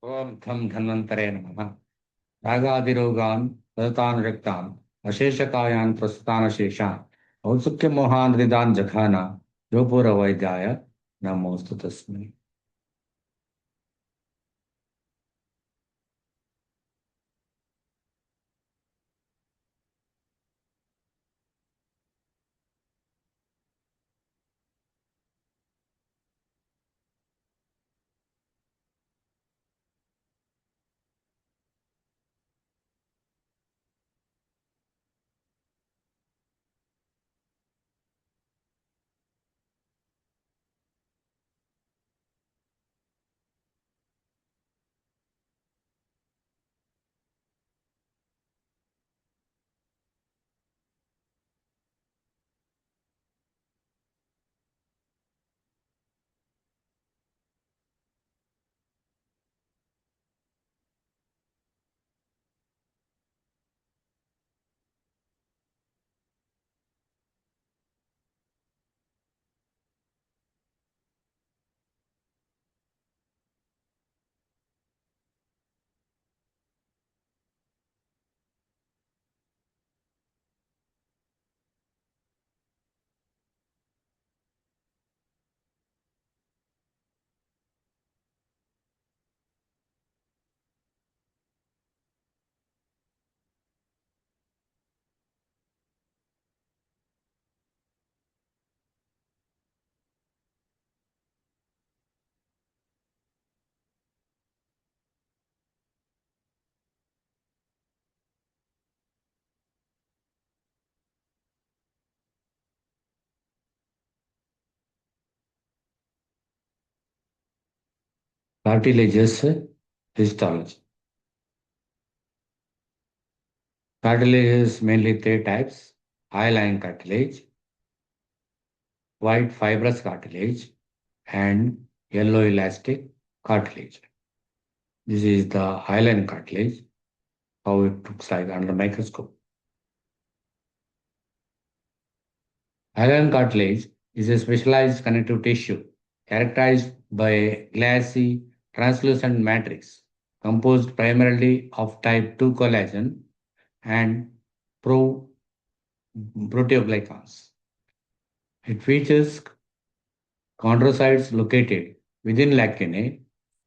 ओम थम धन्वंतरे नमः। रागादिरोगान् सततानुरक्तान् अशेषकायान् प्रस्तुतानशेषान् औत्सुक्यमोहान् हृदान् जघान योपुरवैद्याय नमोऽस्तु तस्मै। Cartilaginous histology. Cartilage is mainly three types: hyaline cartilage, white fibrous cartilage, and yellow elastic cartilage. This is the hyaline cartilage, how it looks like under the microscope. Hyaline cartilage is a specialized connective tissue characterized by a glassy, translucent matrix composed primarily of type 2 collagen and pro- proteoglycans. It features chondrocytes located within lacunae,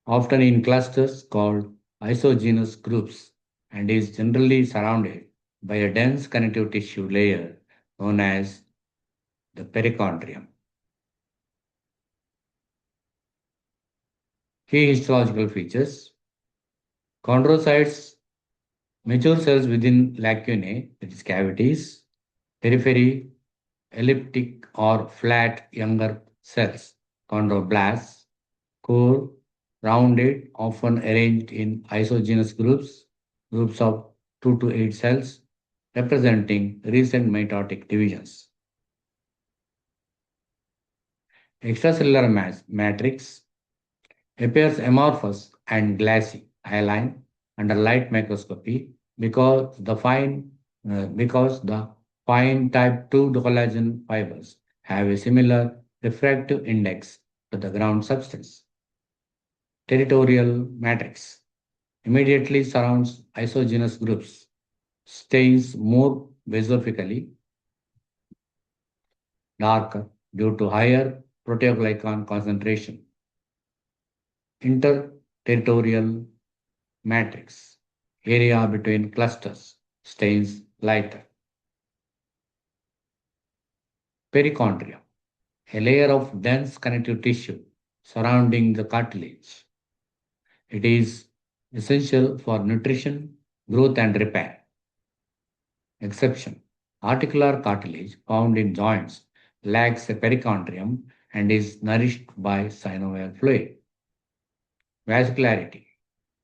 often in clusters called isogenous groups, and is generally surrounded by a dense connective tissue layer known as the perichondrium. Key histological features: chondrocytes, mature cells within lacunae, that is cavities, periphery, elliptic or flat younger cells, chondroblasts, core, rounded, often arranged in isogenous groups, groups of 2 to 8 cells, representing recent mitotic divisions. Extracellular matrix appears amorphous and glassy, hyaline, under light microscopy because the fine type 2 collagen fibers have a similar refractive index to the ground substance. Territorial matrix immediately surrounds isogenous groups, stains more basophically darker due to higher proteoglycan concentration. Interterritorial matrix area between clusters stains lighter. Perichondria, a layer of dense connective tissue surrounding the cartilage. It is essential for nutrition, growth, and repair. Exception: articular cartilage found in joints lacks a perichondrium and is nourished by synovial fluid. Vascularity: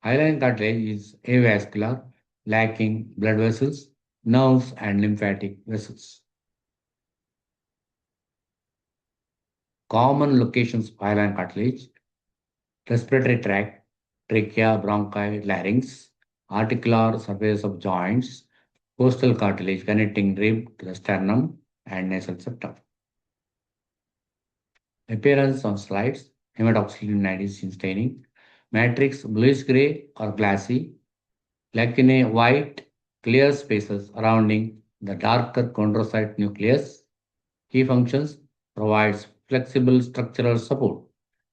hyaline cartilage is avascular, lacking blood vessels, nerves, and lymphatic vessels. Common locations of hyaline cartilage: respiratory tract, trachea, bronchi, larynx, articular surface of joints, costal cartilage connecting rib to the sternum and nasal septum. Appearance on slides: hematoxylin 90 staining, matrix bluish gray or glassy, lacunae white, clear spaces surrounding the darker chondrocyte nucleus. Key functions: provides flexible structural support,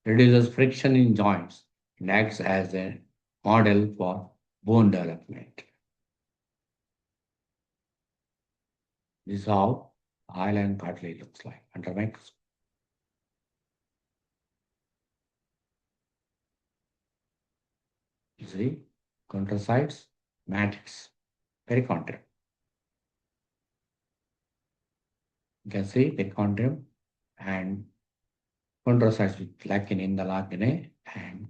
reduces friction in joints, and acts as a model for bone development. This is how hyaline cartilage looks like under microscope. You see, chondrocytes, matrix, perichondrium. You can see perichondrium and chondrocytes with lacunae in the lacunae and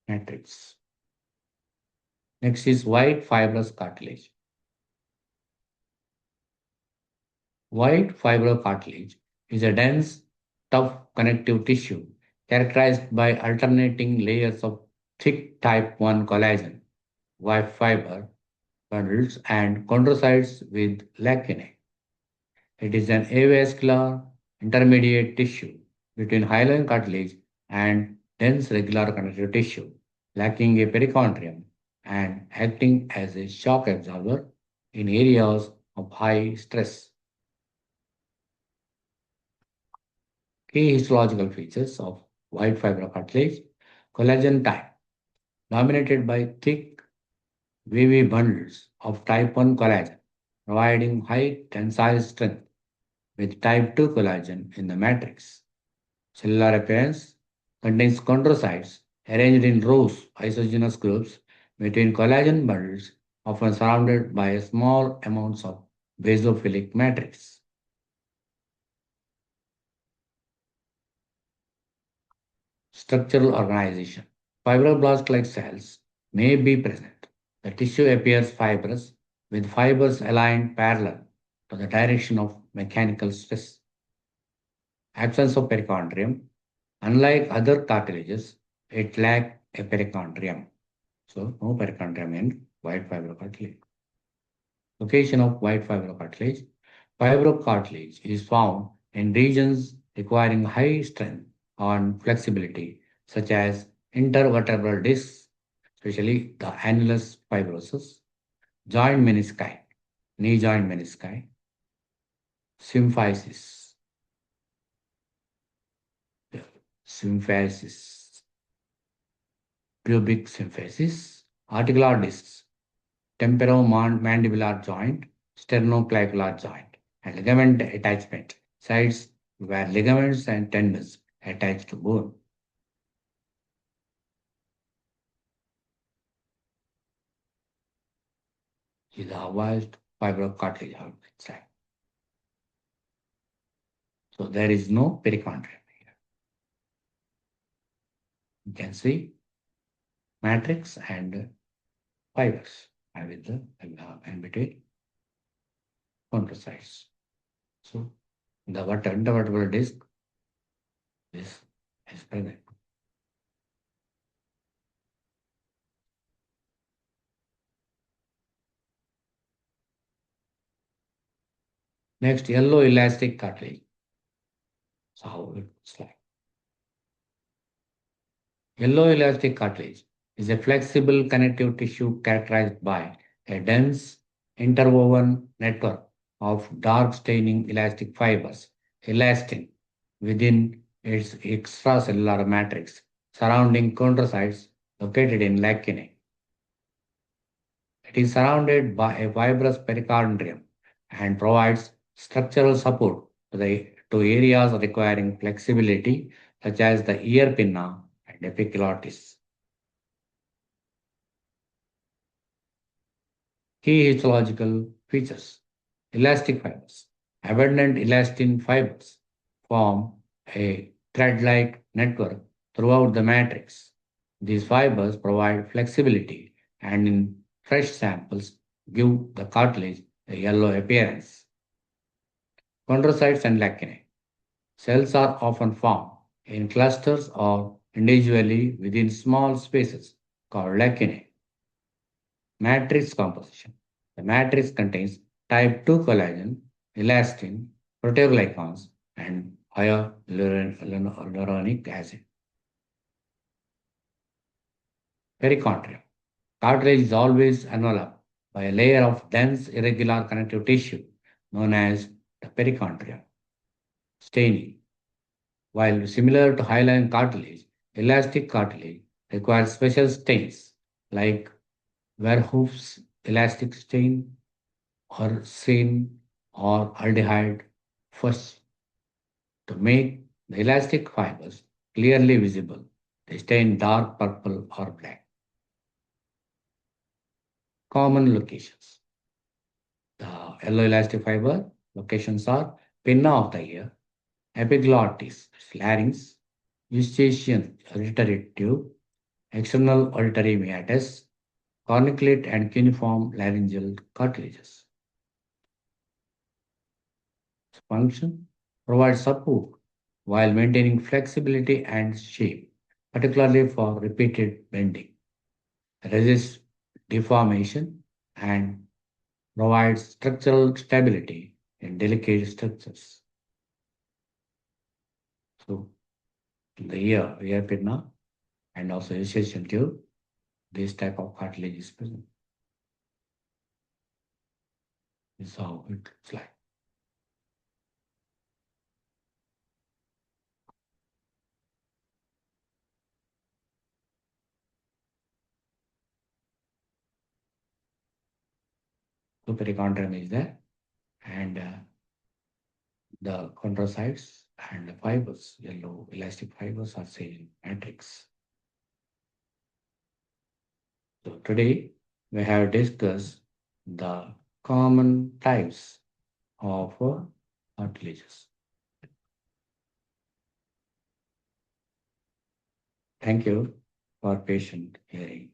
matrix. Next is white fibrous cartilage. White fibrocartilage is a dense, tough connective tissue characterized by alternating layers of thick type 1 collagen, white fiber bundles, and chondrocytes with lacunae. It is an avascular intermediate tissue between hyaline cartilage and dense regular connective tissue, lacking a perichondrium and acting as a shock absorber in areas of high stress. Key histological features of white fibrocartilage: collagen type, dominated by thick, wavy bundles of type 1 collagen, providing high tensile strength with type 2 collagen in the matrix. Cellular appearance contains chondrocytes arranged in rows, isogenous groups between collagen bundles, often surrounded by small amounts of basophilic matrix. Structural organization. Fibroblast-like cells may be present. The tissue appears fibrous, with fibers aligned parallel to the direction of mechanical stress. Absence of perichondrium. Unlike other cartilages, it lacks a perichondrium. So, no perichondrium in white fibrocartilage. Location of white fibrocartilage. Fibrocartilage is found in regions requiring high strength and flexibility, such as intervertebral discs, especially the annulus fibrosus, joint menisci, knee joint menisci, symphysis, symphysis, pubic symphysis, articular discs, temporomandibular joint, sternoclavicular joint, and ligament attachment sites where ligaments and tendons attach to bone. Is the white fibrocartilage outside. So there is no perichondrium here. You can see matrix and fibers with the and between chondrocytes. So the intervertebral disc is present. Next, yellow elastic cartilage. So how it looks like. Yellow elastic cartilage is a flexible connective tissue characterized by a dense interwoven network of dark staining elastic fibers, elastin, within its extracellular matrix surrounding chondrocytes located in lacunae. It is surrounded by a fibrous perichondrium and provides structural support to areas requiring flexibility, such as the ear pinna and epiglottis. Key histological features: elastic fibers. Abundant elastin fibers form a thread-like network throughout the matrix. These fibers provide flexibility and in fresh samples give the cartilage a yellow appearance. Chondrocytes and lacunae. Cells are often found in clusters or individually within small spaces called lacunae. Matrix composition. The matrix contains type 2 collagen, elastin, proteoglycans, and hyaluronic acid. Perichondrium. Cartilage is always enveloped by a layer of dense irregular connective tissue known as the perichondrium. Staining. While similar to hyaline cartilage, elastic cartilage requires special stains like Verhoef's elastic stain or stain or aldehyde first to make the elastic fibers clearly visible. They stain dark purple or black. Common locations. The yellow elastic fiber locations are pinna of the ear, epiglottis, larynx, eustachian auditory tube, external auditory meatus, cornicate and cuneiform laryngeal cartilages. Function provides support while maintaining flexibility and shape, particularly for repeated bending, resists deformation, and provides structural stability in delicate structures. So, in the ear pinna, and also eustachian tube, this type of cartilage is present. This is how it looks like. So perichondrium is there, and the chondrocytes and the fibers, yellow elastic fibers, are seen in matrix. So today we have discussed the common types of cartilages. Thank you for patient hearing.